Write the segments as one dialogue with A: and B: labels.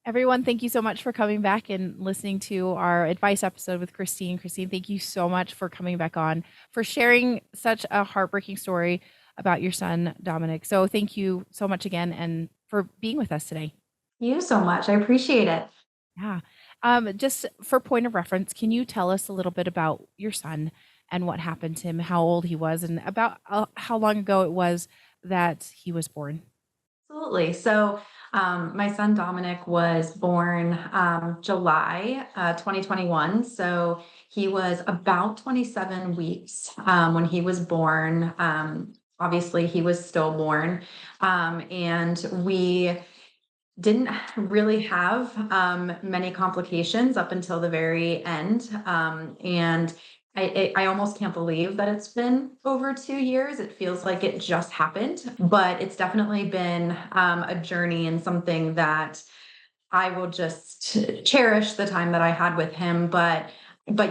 A: Everyone, thank you so much for coming back and listening to our advice episode with Christine. Christine, thank you so much for coming back on, for sharing such a heartbreaking story about your son, Dominic. So, thank you so much again and for being with us today.
B: You so much. I appreciate it.
A: Yeah. Just for point of reference, can you tell us a little bit about your son and what happened to him, how old he was, and about how long ago it was that he was born?
B: Absolutely. My son Dominic was born July 2021. So, he was about 27 weeks when he was born. Obviously, he was stillborn. And we didn't really have many complications up until the very end. And I almost can't believe that it's been over 2 years. It feels like it just happened, but it's definitely been a journey and something that I will just cherish the time that I had with him. But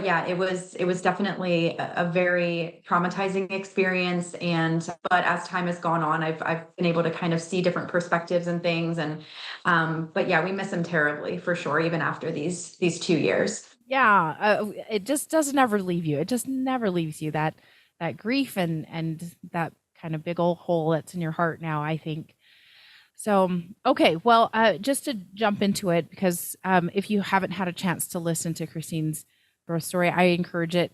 B: yeah, it was definitely a very traumatizing experience. And but as time has gone on, I've been able to kind of see different perspectives and things. And but yeah, we miss him terribly for sure, even after these 2 years.
A: Yeah, it just doesn't ever leave you. It just never leaves you that grief and that kind of big old hole that's in your heart now, I think. So, okay, well, just to jump into it, because if you haven't had a chance to listen to Christine's birth story, I encourage it.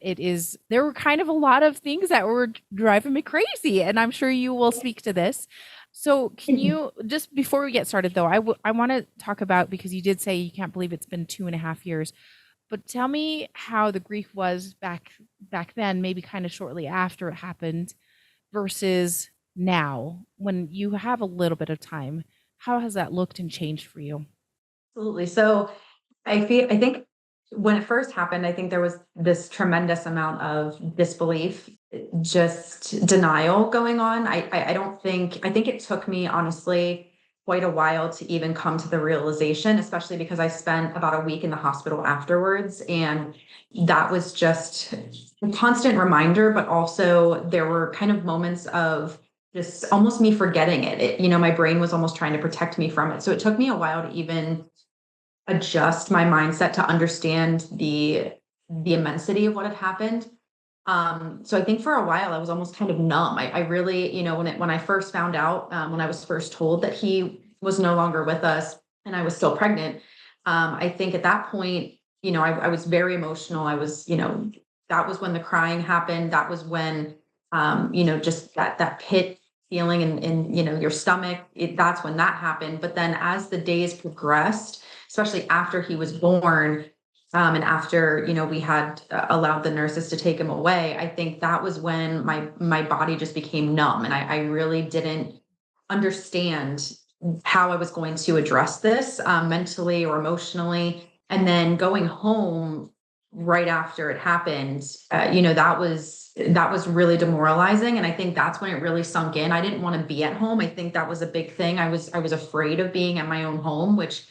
A: There were kind of a lot of things that were driving me crazy, and I'm sure you will speak to this. So, can you just before we get started, though, I want to talk about because you did say you can't believe it's been 2.5 years, but tell me how the grief was back then, maybe kind of shortly after it happened versus now when you have a little bit of time. How has that looked and changed for you?
B: Absolutely. So I think when it first happened, I think there was this tremendous amount of disbelief, just denial going on. I don't think I think it took me honestly quite a while to even come to the realization, especially because I spent about a week in the hospital afterwards. And that was just a constant reminder, but also there were kind of moments of just almost me forgetting my brain was almost trying to protect me from it. So it took me a while to even adjust my mindset to understand the immensity of what had happened. So I think for a while I was almost kind of numb. I really, when I first found out, when I was first told that he was no longer with us and I was still pregnant, I think at that point, I was very emotional. That was when the crying happened. That was when, just that pit feeling in your stomach. That's when that happened. But then as the days progressed, especially after he was born, and after we had allowed the nurses to take him away, I think that was when my body just became numb, and I really didn't understand how I was going to address this mentally or emotionally. And then going home right after it happened, that was really demoralizing, and I think that's when it really sunk in. I didn't want to be at home. I think that was a big thing. I was afraid of being at my own home, which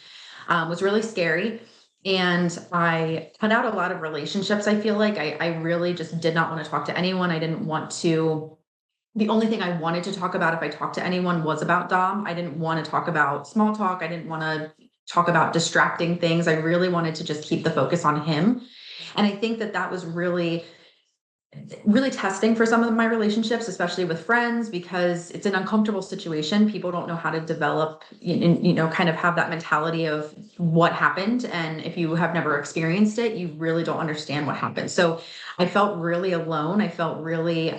B: was really scary. And I cut out a lot of relationships. I feel like I really just did not want to talk to anyone. I didn't want to. The only thing I wanted to talk about if I talked to anyone was about Dom. I didn't want to talk about small talk. I didn't want to talk about distracting things. I really wanted to just keep the focus on him. And I think that that was really testing for some of my relationships, especially with friends, because it's an uncomfortable situation. People don't know how to develop, kind of have that mentality of what happened. And if you have never experienced it, you really don't understand what happened. So I felt really alone. I felt really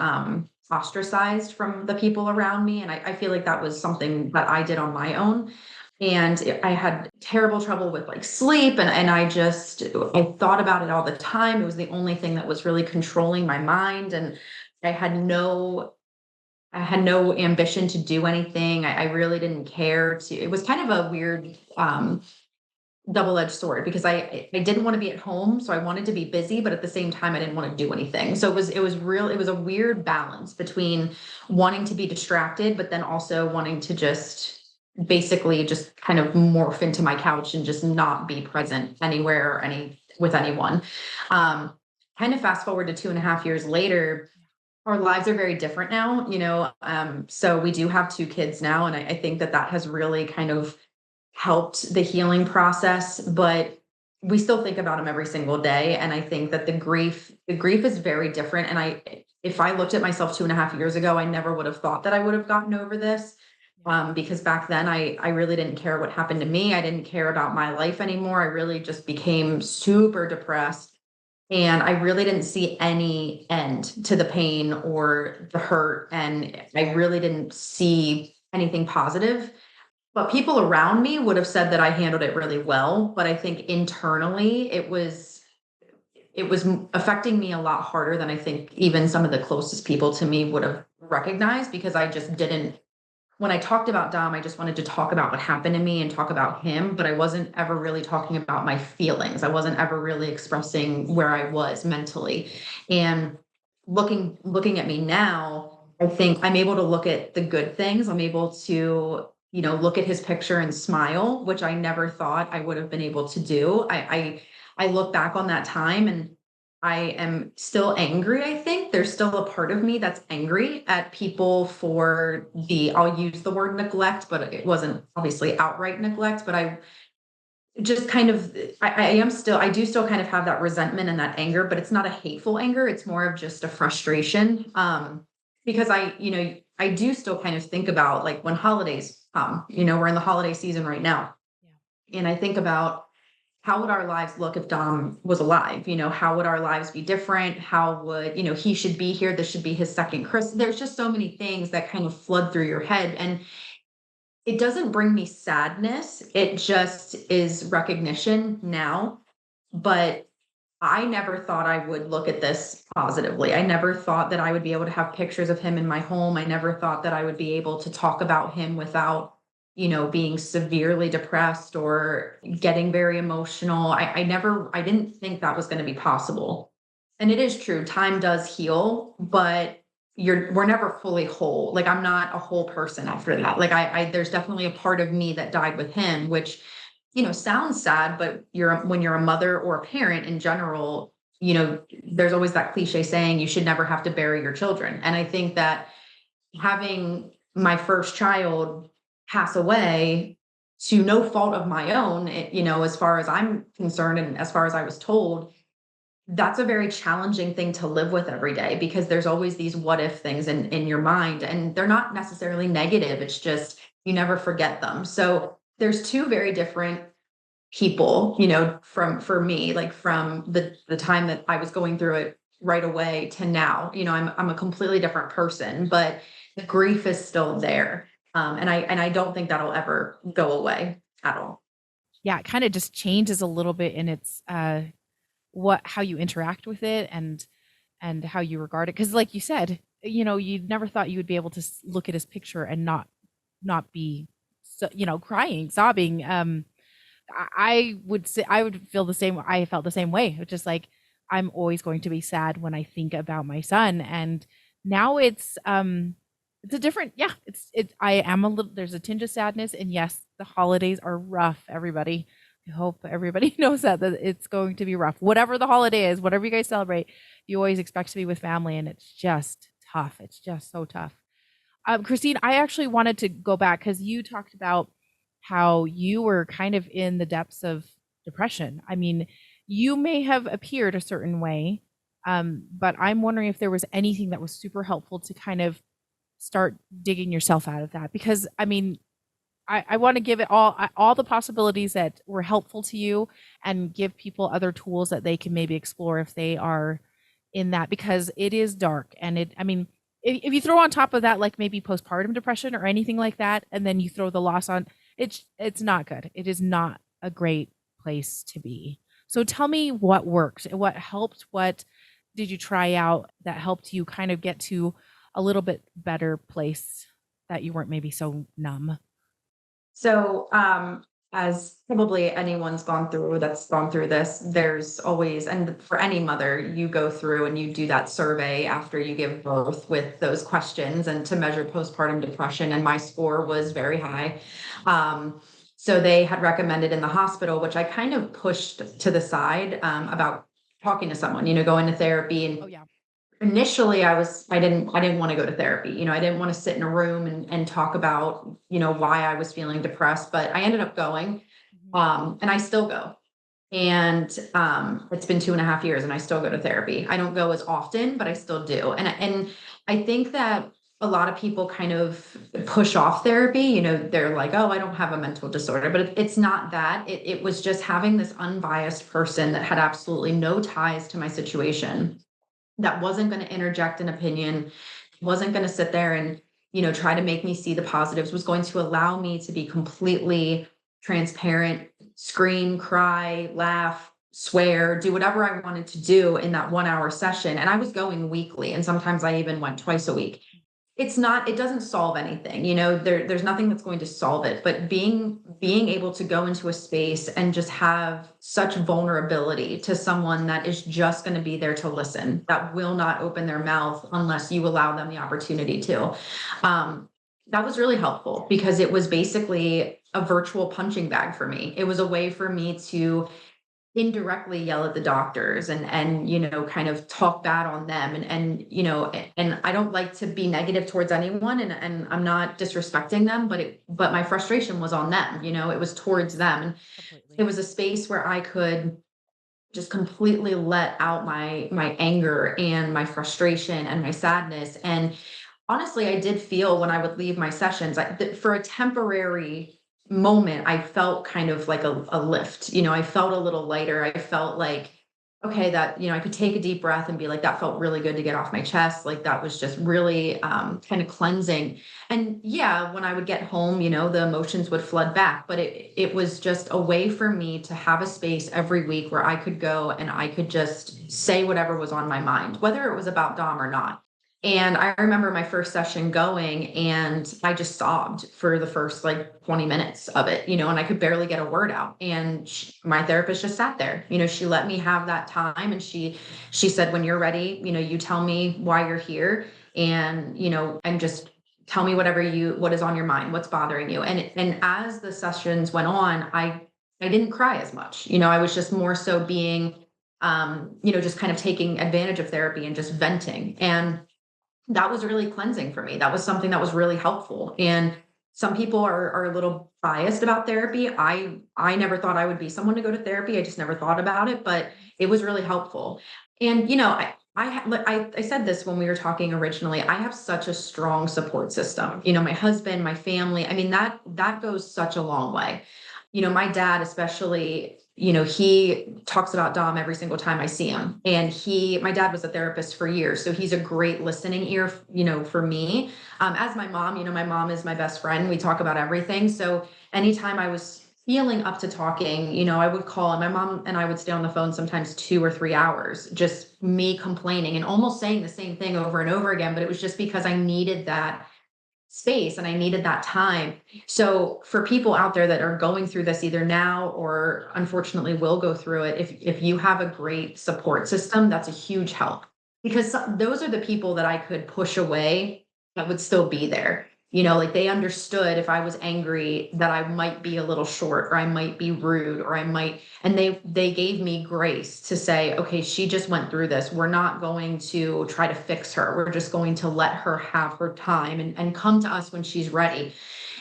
B: ostracized from the people around me. And I feel like that was something that I did on my own. And I had terrible trouble with like sleep, and I thought about it all the time. It was the only thing that was really controlling my mind, and I had no I had no ambition to do anything. I really didn't care to. It was kind of a weird double-edged sword because I didn't want to be at home, so I wanted to be busy, but at the same time I didn't want to do anything. So it was a weird balance between wanting to be distracted, but then also wanting to just basically just kind of morph into my couch and just not be present anywhere or any with anyone. Um, Kind of fast forward to 2.5 years later, our lives are very different now. So we do have two kids now, and I think that that has really kind of helped the healing process, but we still think about him every single day. And I think that the grief is very different. And if I looked at myself 2.5 years ago, I never would have thought that I would have gotten over this. Because back then I really didn't care what happened to me. I didn't care about my life anymore. I really just became super depressed. And I really didn't see any end to the pain or the hurt. And I really didn't see anything positive. But people around me would have said that I handled it really well. But I think internally it was affecting me a lot harder than I think even some of the closest people to me would have recognized, because I just didn't. When I talked about Dom, I just wanted to talk about what happened to me and talk about him, but I wasn't ever really talking about my feelings. I wasn't ever really expressing where I was mentally. And looking at me now, I think I'm able to look at the good things. I'm able to, look at his picture and smile, which I never thought I would have been able to do. I look back on that time and I am still angry. I think there's still a part of me that's angry at people for I'll use the word neglect, but it wasn't obviously outright neglect, but I just kind of, I do still kind of have that resentment and that anger, but it's not a hateful anger. It's more of just a frustration. Because I do still kind of think about, like, when holidays come, we're in the holiday season right now.
A: Yeah.
B: And I think about, how would our lives look if Dom was alive? How would our lives be different? How would, he should be here. This should be his second Christmas. There's just so many things that kind of flood through your head. And it doesn't bring me sadness. It just is recognition now. But I never thought I would look at this positively. I never thought that I would be able to have pictures of him in my home. I never thought that I would be able to talk about him without, being severely depressed or getting very emotional. I didn't think that was going to be possible. And it is true, time does heal, but we're never fully whole. Like, I'm not a whole person after that. Like, there's definitely a part of me that died with him, which, sounds sad, but when you're a mother or a parent in general, there's always that cliche saying, you should never have to bury your children. And I think that having my first child pass away to no fault of my own, as far as I'm concerned, and as far as I was told, that's a very challenging thing to live with every day, because there's always these what if things in your mind, and they're not necessarily negative. It's just, you never forget them. So there's two very different people, for me, like, from the time that I was going through it right away to now. I'm a completely different person, but the grief is still there. And I don't think that'll ever go away at all.
A: Yeah, it kind of just changes a little bit in its how you interact with it and how you regard it, because like you said, you never thought you would be able to look at his picture and not be so, crying, sobbing. I would say I would feel the same. I felt the same way. It's just like, I'm always going to be sad when I think about my son. And now it's a different, yeah, I am a little, there's a tinge of sadness. And yes, the holidays are rough, everybody. I hope everybody knows that it's going to be rough. Whatever the holiday is, whatever you guys celebrate, you always expect to be with family, and it's just tough. It's just so tough. Christine, I actually wanted to go back because you talked about how you were kind of in the depths of depression. I mean, you may have appeared a certain way, but I'm wondering if there was anything that was super helpful to kind of start digging yourself out of that. Because I mean, I want to give it all the possibilities that were helpful to you, and give people other tools that they can maybe explore if they are in that, because it is dark. And I mean, if you throw on top of that, like maybe postpartum depression or anything like that, and then you throw the loss on, it's not good. It is not a great place to be. So tell me what worked, what helped, what did you try out that helped you kind of get to a little bit better place that you weren't maybe so numb?
B: So, as probably anyone's that's gone through this, there's always, and for any mother, you go through and you do that survey after you give birth with those questions and to measure postpartum depression. And my score was very high. So they had recommended in the hospital, which I kind of pushed to the side, about talking to someone, going to therapy.
A: Oh
B: And
A: yeah.
B: initially I didn't want to go to therapy. I didn't want to sit in a room and talk about, why I was feeling depressed, but I ended up going.
A: Mhm.
B: And I still go. And it's been 2.5 years and I still go to therapy. I don't go as often, but I still do. And I think that a lot of people kind of push off therapy. They're like, oh, I don't have a mental disorder, but it's not that. It was just having this unbiased person that had absolutely no ties to my situation, that wasn't going to interject an opinion, wasn't going to sit there and, try to make me see the positives, was going to allow me to be completely transparent, scream, cry, laugh, swear, do whatever I wanted to do in that 1 hour session. And I was going weekly. And sometimes I even went twice a week. It doesn't solve anything. There's nothing that's going to solve it, but being able to go into a space and just have such vulnerability to someone that is just going to be there to listen, that will not open their mouth unless you allow them the opportunity to. That was really helpful because it was basically a virtual punching bag for me. It was a way for me to indirectly yell at the doctors and kind of talk bad on them, and I don't like to be negative towards anyone, and I'm not disrespecting them, but my frustration was on them. It was towards them, and it
A: Completely.
B: was a space where I could just completely let out my anger and my frustration and my sadness. And honestly, I did feel when I would leave my sessions, for a temporary moment, I felt kind of like a lift. I felt a little lighter. I felt like, okay, that, I could take a deep breath and be like, that felt really good to get off my chest. Like that was just really kind of cleansing. And yeah, when I would get home, the emotions would flood back, but it was just a way for me to have a space every week where I could go and I could just say whatever was on my mind, whether it was about Dom or not. And I remember my first session going and I just sobbed for the first like 20 minutes of it, and I could barely get a word out. And my therapist just sat there. She let me have that time, and she said, when you're ready, you tell me why you're here, and and just tell me what is on your mind, what's bothering you. And as the sessions went on, I didn't cry as much. I was just more so being just kind of taking advantage of therapy and just venting. And that was really cleansing for me. That was something that was really helpful. And some people are a little biased about therapy. I never thought I would be someone to go to therapy. I just never thought about it, but it was really helpful. And I said this when we were talking originally. I have such a strong support system. My husband, my family. I mean, that goes such a long way. My dad, especially, he talks about Dom every single time I see him. And my dad was a therapist for years. So he's a great listening ear, for me. As my mom, my mom is my best friend. We talk about everything. So anytime I was feeling up to talking, I would call, and my mom and I would stay on the phone sometimes 2 or 3 hours, just me complaining and almost saying the same thing over and over again. But it was just because I needed that space and I needed that time. So for people out there that are going through this either now or unfortunately will go through it, if you have a great support system, that's a huge help, because those are the people that I could push away that would still be there. Like they understood if I was angry that I might be a little short, or I might be rude, or I might, and they gave me grace to say, okay, she just went through this. We're not going to try to fix her. We're just going to let her have her time and come to us when she's ready.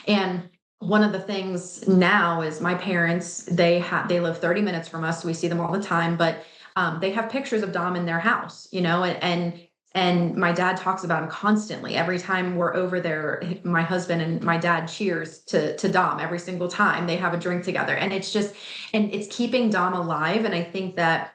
B: And one of the things now is my parents, they live 30 minutes from us, so we see them all the time, but they have pictures of Dom in their house, and my dad talks about him constantly. Every time we're over there, my husband and my dad cheers to Dom every single time they have a drink together. And it's keeping Dom alive. And I think that,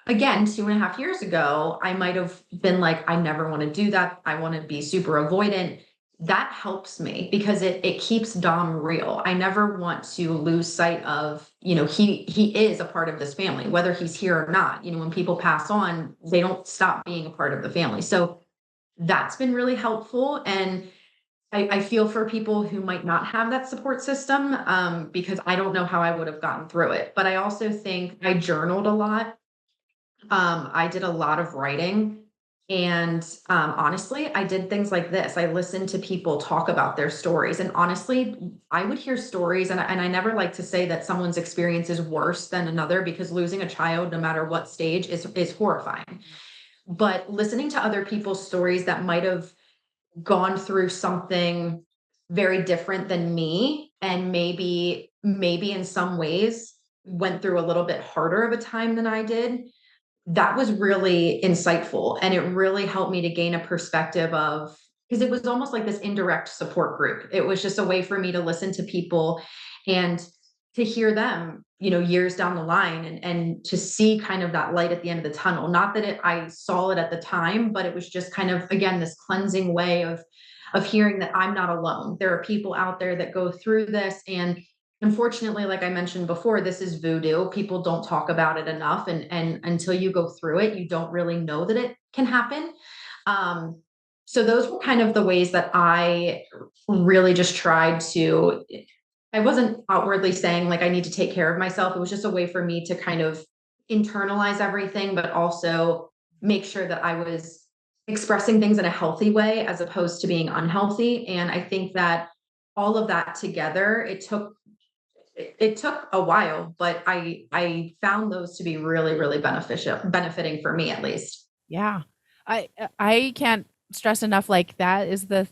B: again, 2.5 years ago, I might have been like, I never want to do that. I want to be super avoidant. That helps me because it keeps Dom real. I never want to lose sight of, he is a part of this family, whether he's here or not. When people pass on, they don't stop being a part of the family. So that's been really helpful. And I feel for people who might not have that support system, because I don't know how I would have gotten through it. But I also think I journaled a lot. I did a lot of writing. And honestly, I did things like this. I listened to people talk about their stories. And honestly, I would hear stories, and I never like to say that someone's experience is worse than another, because losing a child, no matter what stage, is horrifying. but listening to other people's stories that might have gone through something very different than me, and maybe in some ways went through a little bit harder of a time than I did, that was really insightful, and it really helped me to gain a perspective of, because it was almost like this indirect support group. It was just a way for me to listen to people and to hear them, years down the line, and to see kind of that light at the end of the tunnel. Not that I saw it at the time, but it was just kind of, again, this cleansing way of hearing that I'm not alone. There are people out there that go through this, and unfortunately, like I mentioned before, this is voodoo. People don't talk about it enough, and until you go through it, you don't really know that it can happen. Um, so those were kind of the ways that I really just tried to. I wasn't outwardly saying like I need to take care of myself. It was just a way for me to kind of internalize everything, but also make sure that I was expressing things in a healthy way as opposed to being unhealthy. And I think that all of that together, it took a while, but I found those to be really, really benefiting for me at least.
A: Yeah. I can't stress enough, like, that is the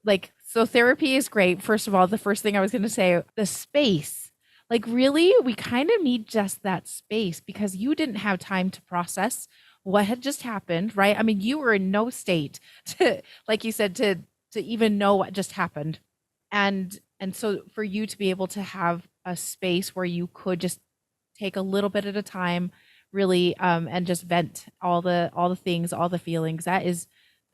A: like, so therapy is great. First of all, the first thing I was going to say, the space. Like, really, we kind of need just that space because you didn't have time to process what had just happened, right? I mean, you were in no state to, like you said, to even know what just happened. And so for you to be able to have a space where you could just take a little bit at a time, really, and just vent all the things, all the feelings, that is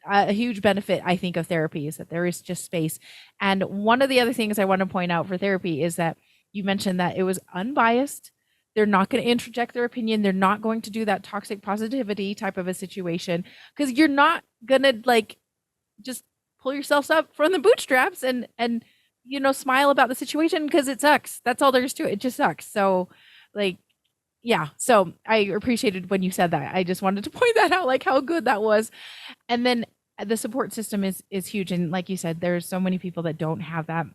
A: a huge benefit, I think, of therapy, is that there is just space. And one of the other things I want to point out for therapy is that you mentioned that it was unbiased. They're not going to interject their opinion. They're not going to do that toxic positivity type of a situation, because you're not going to, like, just pull yourselves up from the bootstraps and smile about the situation, because it sucks. That's all there is to it. It just sucks. So, like, yeah. So I appreciated when you said that. I just wanted to point that out, like how good that was. And then the support system is huge, and like you said, there's so many people that don't have that.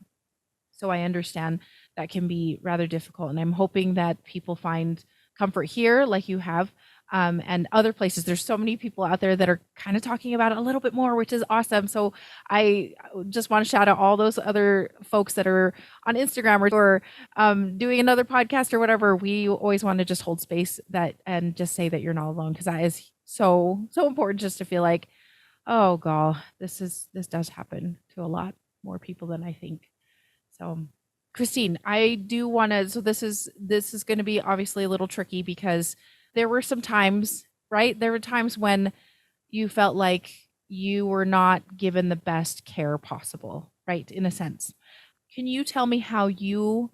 A: So I understand that can be rather difficult, and I'm hoping that people find comfort here like you have, and other places. There's so many people out there that are kind of talking about it a little bit more, which is awesome. So I just want to shout out all those other folks that are on Instagram or doing another podcast or whatever. We always want to just hold space that and just say that you're not alone, because that is so important, just to feel like, oh god, this does happen to a lot more people than I think. So, Christine, I do want to. So this is going to be obviously a little tricky, because there were some times, right? There were times when you felt like you were not given the best care possible, right? In a sense. Can you tell me how you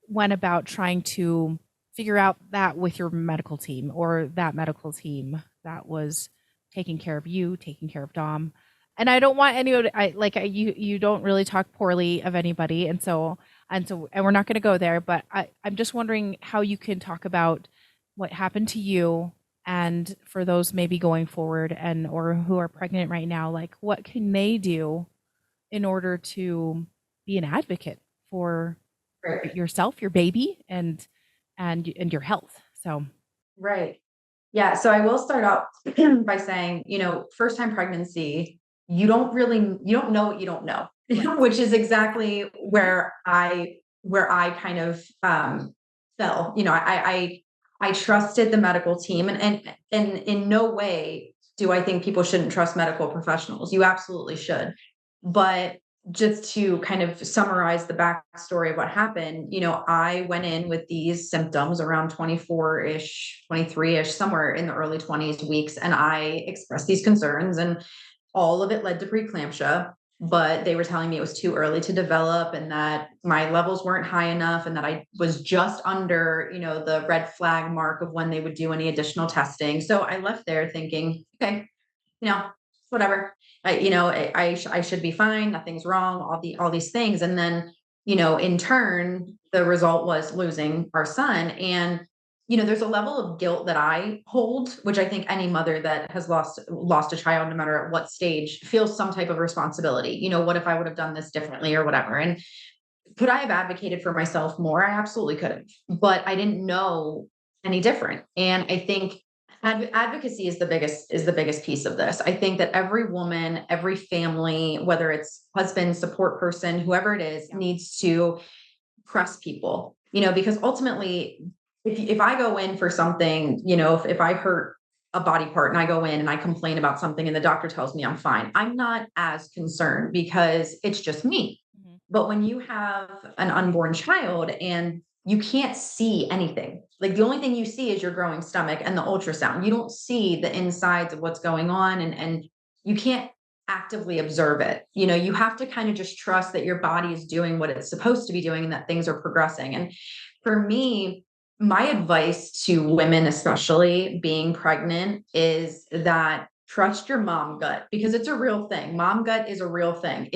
A: went about trying to figure out that with your medical team, or that medical team that was taking care of you, taking care of Dom? And I don't want anyone, you don't really talk poorly of anybody. And we're not going to go there, but I'm just wondering how you can talk about what happened to you, and for those maybe going forward and or who are pregnant right now, like, what can they do in order to be an advocate for
B: Right.
A: yourself, your baby, and your health. So,
B: Right. Yeah. So I will start out by saying, first time pregnancy, you don't know what you don't know,
A: right.
B: which is exactly where I kind of fell. I trusted the medical team, and in no way do I think people shouldn't trust medical professionals. You absolutely should. But just to kind of summarize the backstory of what happened, I went in with these symptoms around 24-ish, 23-ish, somewhere in the early 20s weeks, and I expressed these concerns, and all of it led to preeclampsia. But they were telling me it was too early to develop, and that my levels weren't high enough, and that I was just under, the red flag mark of when they would do any additional testing. So I left there thinking, okay, whatever. I should be fine. Nothing's wrong. All these things, and then in turn, the result was losing our son. And there's a level of guilt that I hold, which I think any mother that has lost a child, no matter at what stage, feels some type of responsibility. What if I would have done this differently or whatever? And could I have advocated for myself more? I absolutely could have, but I didn't know any different. And I think Advocacy is the biggest piece of this. I think that every woman, every family, whether it's husband, support person, whoever it is,
A: Yeah.
B: needs to press people, because ultimately, if I go in for something, if I hurt a body part and I go in and I complain about something and the doctor tells me I'm fine, I'm not as concerned because it's just me.
A: Mhm.
B: But when you have an unborn child and you can't see anything, like the only thing you see is your growing stomach and the ultrasound. You don't see the insides of what's going on, and you can't actively observe it. You have to kind of just trust that your body is doing what it's supposed to be doing and that things are progressing. And for me, my advice to women, especially being pregnant, is that trust your mom gut, because it's a real thing. Mom gut is a real thing.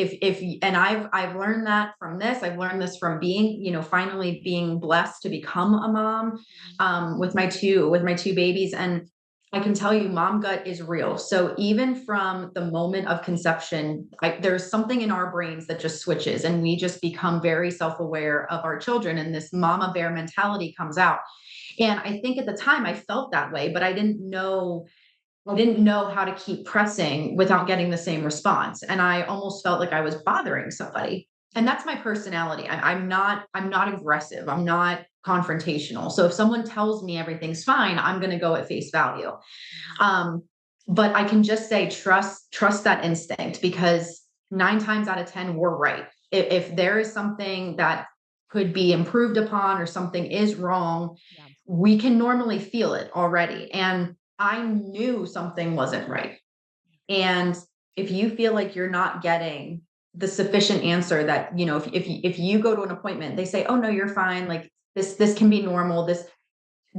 B: And I've learned that from this. I've learned this from being, finally being blessed to become a mom,
A: Mhm.
B: with my two babies. And I can tell you, mom gut is real. So even from the moment of conception, there's something in our brains that just switches, and we just become very self-aware of our children, and this mama bear mentality comes out. And I think at the time I felt that way, but I didn't know how to keep pressing without getting the same response. And I almost felt like I was bothering somebody. And that's my personality. I'm not aggressive. I'm not confrontational. So if someone tells me everything's fine, I'm going to go at face value.
A: Mhm.
B: Um, but I can just say, trust that instinct, because 9 times out of 10, we're right. If there is something that could be improved upon or something is wrong,
A: Yeah.
B: we can normally feel it already. And I knew something wasn't right. And if you feel like you're not getting the sufficient answer that, if you go to an appointment, they say, oh no, you're fine. Like this can be normal.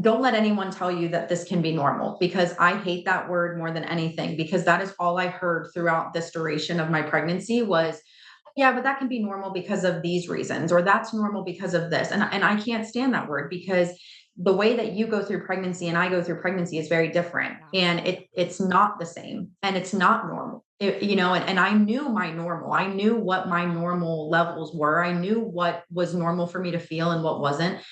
B: Don't let anyone tell you that this can be normal, because I hate that word more than anything, because that is all I heard throughout this duration of my pregnancy was, yeah, but that can be normal because of these reasons, or that's normal because of this. And I can't stand that word, because the way that you go through pregnancy and I go through pregnancy is very different.
A: Yeah.
B: And it's not the same, and it's not normal. And I knew my normal. I knew what my normal levels were. I knew what was normal for me to feel and what wasn't,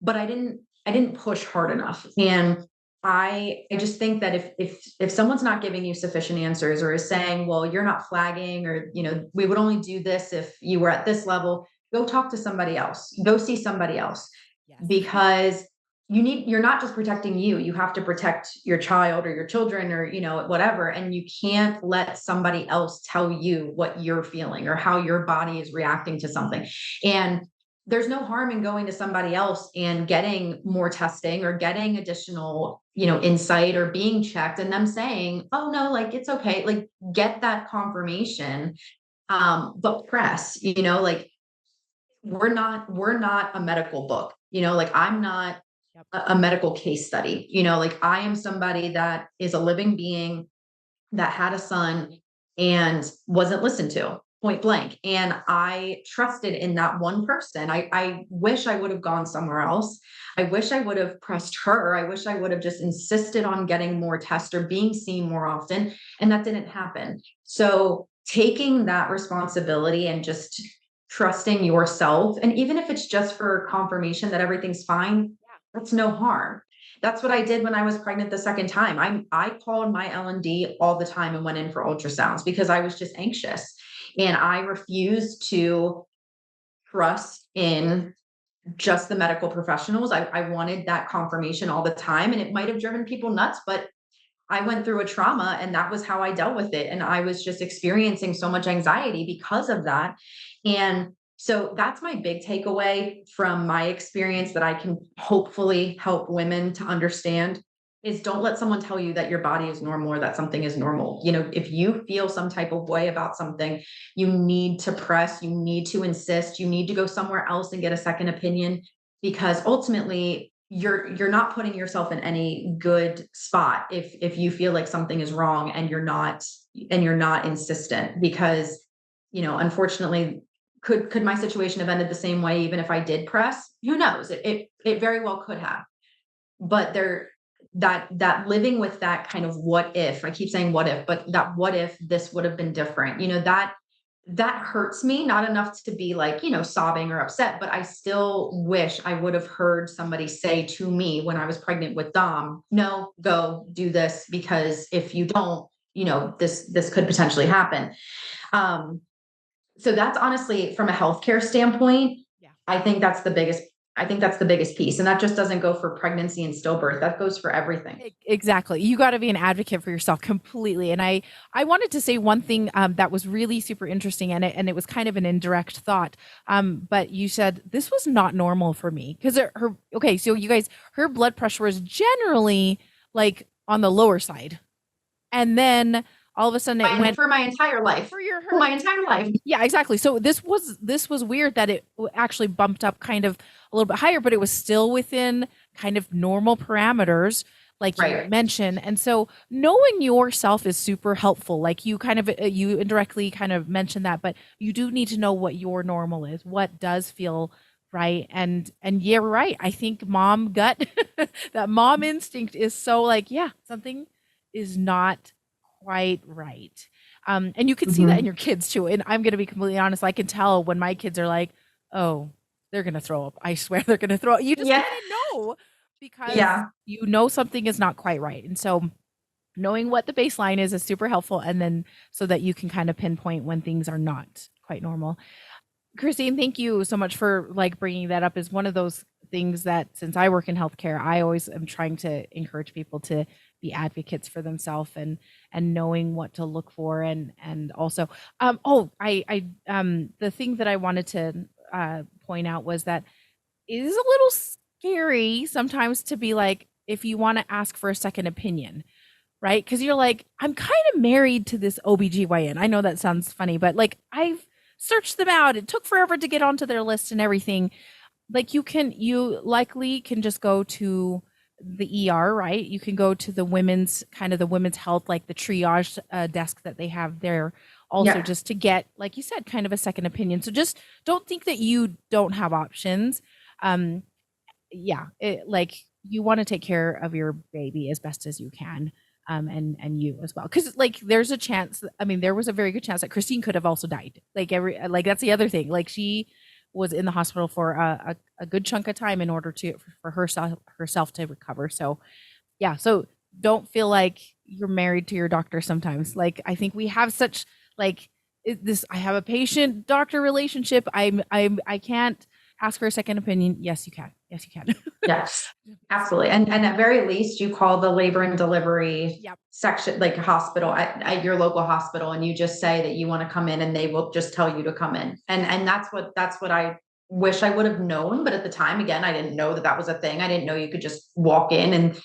B: but I didn't push hard enough. And I just think that if someone's not giving you sufficient answers, or is saying, well, you're not flagging, or we would only do this if you were at this level, go talk to somebody else. Go see somebody else,
A: Yes.
B: because you're not just protecting you, you have to protect your child or your children, or whatever. And you can't let somebody else tell you what you're feeling or how your body is reacting to something. And there's no harm in going to somebody else and getting more testing or getting additional, insight, or being checked, and them saying, oh no, like it's okay, like get that confirmation. But press, like we're not a medical book, like I'm not
A: Yep.
B: a medical case study, like I am somebody that is a living being that had a son and wasn't listened to, point blank. And I trusted in that one person. I wish I would have gone somewhere else. I wish I would have pressed her. I wish I would have just insisted on getting more tests or being seen more often. And that didn't happen. So taking that responsibility and just trusting yourself, and even if it's just for confirmation that everything's fine,
A: Yeah.
B: that's no harm. That's what I did when I was pregnant the second time. I called my L&D all the time and went in for ultrasounds, because I was just anxious, and I refused to trust in just the medical professionals. I wanted that confirmation all the time, and it might have driven people nuts, but I went through a trauma, and that was how I dealt with it. And I was just experiencing so much anxiety because of that. And so that's my big takeaway from my experience that I can hopefully help women to understand, is don't let someone tell you that your body is normal or that something is normal. If you feel some type of way about something, you need to press, you need to insist, you need to go somewhere else and get a second opinion, because ultimately you're not putting yourself in any good spot if you feel like something is wrong and you're not insistent, because unfortunately, could my situation have ended the same way even if I did press? Who knows? It very well could have. But that living with that kind of what if, I keep saying what if, but that what if this would have been different, that that hurts me, not enough to be like, sobbing or upset, but I still wish I would have heard somebody say to me when I was pregnant with Dom, no, go do this, because if you don't, this could potentially happen. Um, so that's honestly from a healthcare standpoint,
A: Yeah.
B: I think that's the biggest I think that's the biggest piece. And that just doesn't go for pregnancy and stillbirth. That goes for everything.
A: Exactly. You got to be an advocate for yourself completely. And I wanted to say one thing that was really super interesting, and it was kind of an indirect thought. But you said this was not normal for me because her. Okay, so you guys, her blood pressure was generally like on the lower side, and then all of a sudden it went
B: For my entire life.
A: for your
B: For
A: her.
B: my entire life.
A: Yeah, exactly. So this was weird that it actually bumped up kind of a little bit higher, but it was still within kind of normal parameters, like you
B: Right.
A: mentioned. And so knowing yourself is super helpful. Like you kind of you indirectly kind of mentioned that, but you do need to know what your normal is, what does feel right. And you're right. I think mom gut, that mom instinct is so like, yeah, something is not quite right. And you can see that in
B: Mhm.
A: your kids too. And I'm going to be completely honest. I can tell when my kids are like, oh, they're going to throw up. I swear they're going to throw up. You just
B: Yeah.
A: kind of know because
B: Yeah.
A: you know something is not quite right. And so knowing what the baseline is super helpful. And then so that you can kind of pinpoint when things are not quite normal. Christine, thank you so much for like bringing that up. Is one of those things that since I work in healthcare, I always am trying to encourage people to be advocates for themselves and knowing what to look for and also the thing that I wanted to point out was that it is a little scary sometimes to be like if you want to ask for a second opinion, right? Because you're like, I'm kind of married to this OBGYN. I know that sounds funny, but like I've searched them out. It took forever to get onto their list and everything. Like you likely can just go to the ER, right? You can go to the women's health, like the triage desk that they have there also
B: Yeah.
A: just to get, like you said, kind of a second opinion. So just don't think that you don't have options. Um, yeah, like you want to take care of your baby as best as you can, and you as well, because like there's a chance. I mean, there was a very good chance that Christine could have also died. Like that's the other thing. Like she was in the hospital for a good chunk of time in order to for herself to recover. So yeah, so don't feel like you're married to your doctor sometimes. Like I think we have such like this I have a patient doctor relationship. I can't ask for a second opinion. Yes, you can. Yes, you can.
B: Yes. Absolutely. And at very least, you call the labor and delivery
A: Yep.
B: section, like hospital at your local hospital, and you just say that you want to come in, and they will just tell you to come in. And that's what I wish I would have known. But at the time, again, I didn't know that that was a thing. I didn't know you could just walk in and,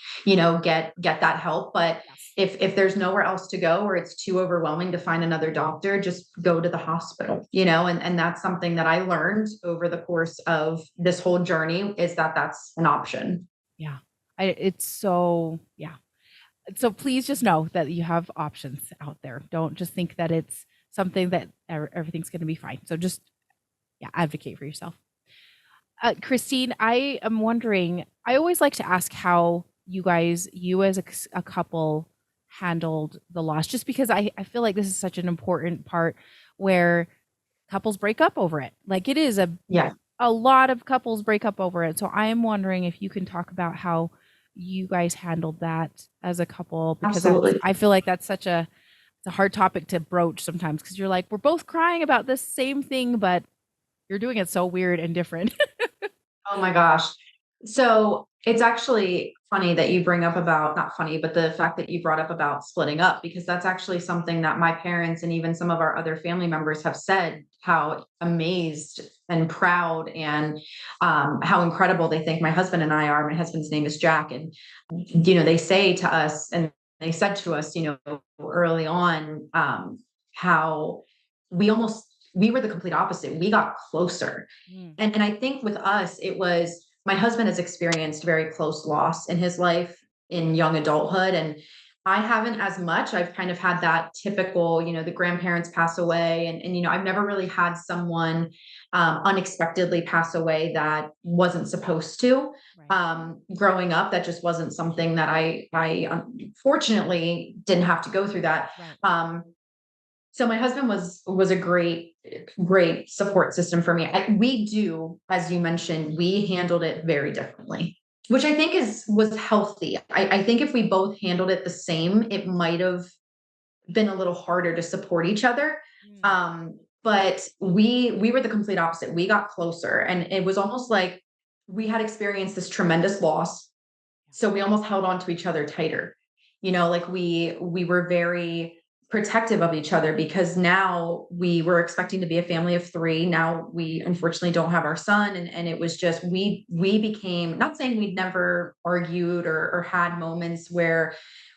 B: get that help. But
A: Yes.
B: if there's nowhere else to go, or it's too overwhelming to find another doctor, just go to the hospital. And that's something that I learned over the course of this whole journey, is that that's an option.
A: Yeah. It's so yeah. So please just know that you have options out there. Don't just think that it's something that everything's going to be fine. So just yeah, advocate for yourself. Christine, I am wondering, I always like to ask how you as a couple handled the loss, just because I feel like this is such an important part where couples break up over it. Like it is
B: Yeah,
A: a lot of couples break up over it. So I am wondering if you can talk about how you guys handled that as a couple, because
B: absolutely.
A: I feel like that's such it's a hard topic to broach sometimes because you're like, we're both crying about this same thing, but you're doing it so weird and different.
B: Oh my gosh. So it's actually funny that you bring up about, not funny, but the fact that you brought up about splitting up, because that's actually something that my parents and even some of our other family members have said, how amazed and proud and how incredible they think my husband and I are. My husband's name is Jack. And, they say to us, and they said to us, early on, how we almost, we were the complete opposite. We got closer.
A: Mm,
B: And I think with us, it was, my husband has experienced very close loss in his life in young adulthood. And I haven't as much. I've kind of had that typical, the grandparents pass away. And I've never really had someone unexpectedly pass away that wasn't supposed to.
A: right,
B: Growing up, that just wasn't something that I unfortunately didn't have to go through that.
A: right.
B: So my husband was a great support system for me. We do, as you mentioned, we handled it very differently, which I think is was healthy. I think if we both handled it the same, it might have been a little harder to support each other.
A: Mm.
B: But we were the complete opposite. We got closer, and it was almost like we had experienced this tremendous loss, so we almost held on to each other tighter. Like we were very protective of each other because now we were expecting to be a family of three. Now we unfortunately don't have our son. And it was just we became, not saying we'd never argued or had moments where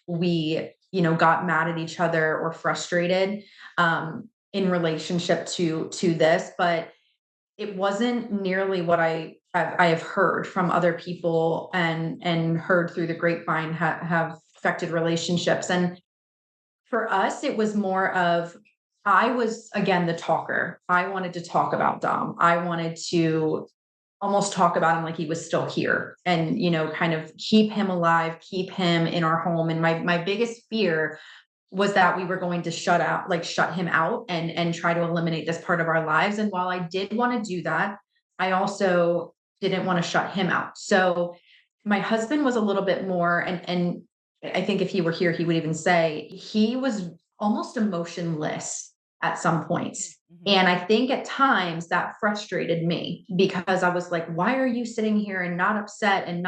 B: we, got mad at each other or frustrated in relationship to this, but it wasn't nearly what I have heard from other people and heard through the grapevine have affected relationships. And for us, it was more of, I was again the talker. I wanted to talk about Dom. I wanted to almost talk about him like he was still here, and kind of keep him alive, keep him in our home. And my biggest fear was that we were going to shut him out and try to eliminate this part of our lives. And while I did want to do that, I also didn't want to shut him out. So my husband was a little bit more, and I think if he were here, he would even say he was almost emotionless at some points.
A: Mm-hmm.
B: And I think at times that frustrated me because I was like, why are you sitting here and not upset and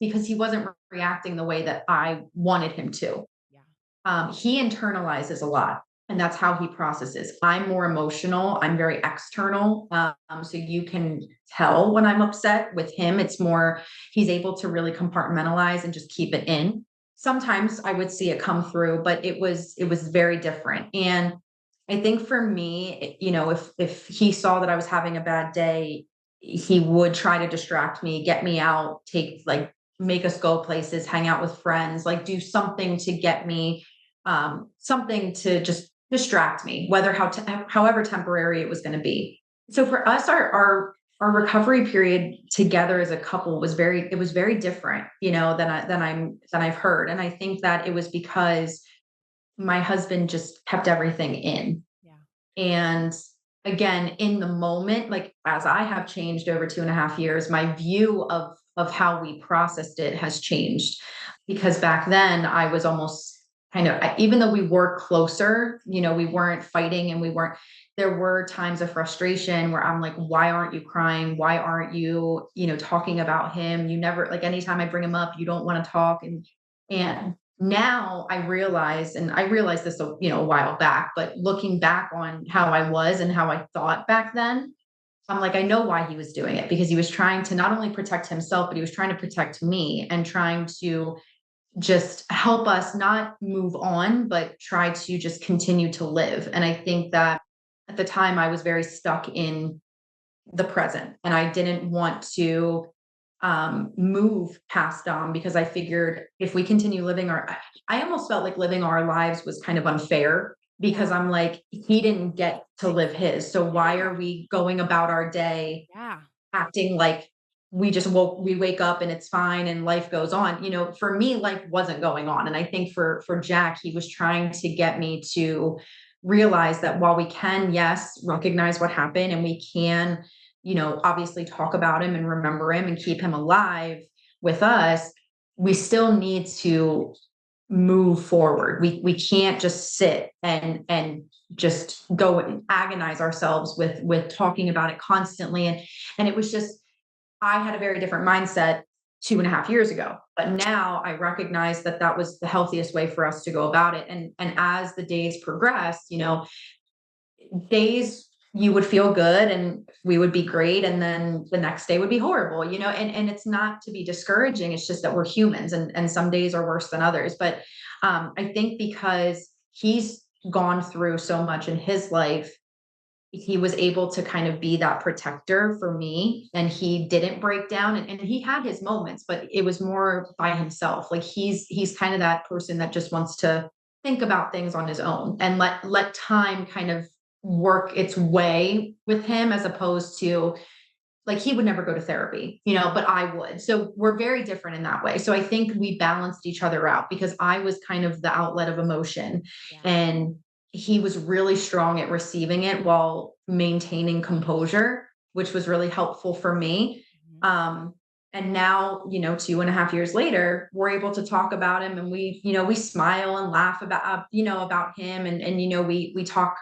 B: because he wasn't reacting the way that I wanted him to.
A: Yeah.
B: He internalizes a lot, and that's how he processes. I'm more emotional. I'm very external. So you can tell when I'm upset. With him, it's more, he's able to really compartmentalize and just keep it in. Sometimes I would see it come through, but it was very different. And I think for me, if he saw that I was having a bad day, he would try to distract me, get me out, make us go places, hang out with friends, like do something to get me, something to just distract me, however temporary it was going to be. So for us, our recovery period together as a couple was very different, than I've heard. And I think that it was because my husband just kept everything in.
A: Yeah.
B: And again, in the moment, like as I have changed over 2.5 years, my view of how we processed it has changed. Because back then I was almost even though we were closer, we weren't fighting, and there were times of frustration where I'm like, why aren't you crying? Why aren't you, talking about him? You never, like, anytime I bring him up, you don't want to talk. And now I realize, and I realized this, a while back, but looking back on how I was and how I thought back then, I'm like, I know why he was doing it, because he was trying to not only protect himself, but he was trying to protect me and trying to just help us not move on, but try to just continue to live. And I think that at the time I was very stuck in the present, and I didn't want to move past Dom, because I figured if we continue living I almost felt like living our lives was kind of unfair, because I'm like, he didn't get to live his. So why are we going about our day
A: Yeah.
B: acting like we wake up and it's fine and life goes on? For me, life wasn't going on. And I think for Jack, he was trying to get me to realize that while we can, yes, recognize what happened, and we can, obviously talk about him and remember him and keep him alive with us, we still need to move forward. We can't just sit and just go and agonize ourselves with talking about it constantly. And it was just, I had a very different mindset 2.5 years ago, but now I recognize that that was the healthiest way for us to go about it. And as the days progressed, days you would feel good and we would be great, and then the next day would be horrible, and it's not to be discouraging. It's just that we're humans, and some days are worse than others. But I think because he's gone through so much in his life, he was able to kind of be that protector for me, and he didn't break down, and he had his moments, but it was more by himself. Like he's kind of that person that just wants to think about things on his own and let time kind of work its way with him, as opposed to, like, he would never go to therapy, but I would. So we're very different in that way. So I think we balanced each other out, because I was kind of the outlet of emotion,
A: Yeah.
B: and he was really strong at receiving it while maintaining composure, which was really helpful for me.
A: Mhm.
B: Um, and now, 2.5 years later, we're able to talk about him, and we smile and laugh about, about him. And, we talk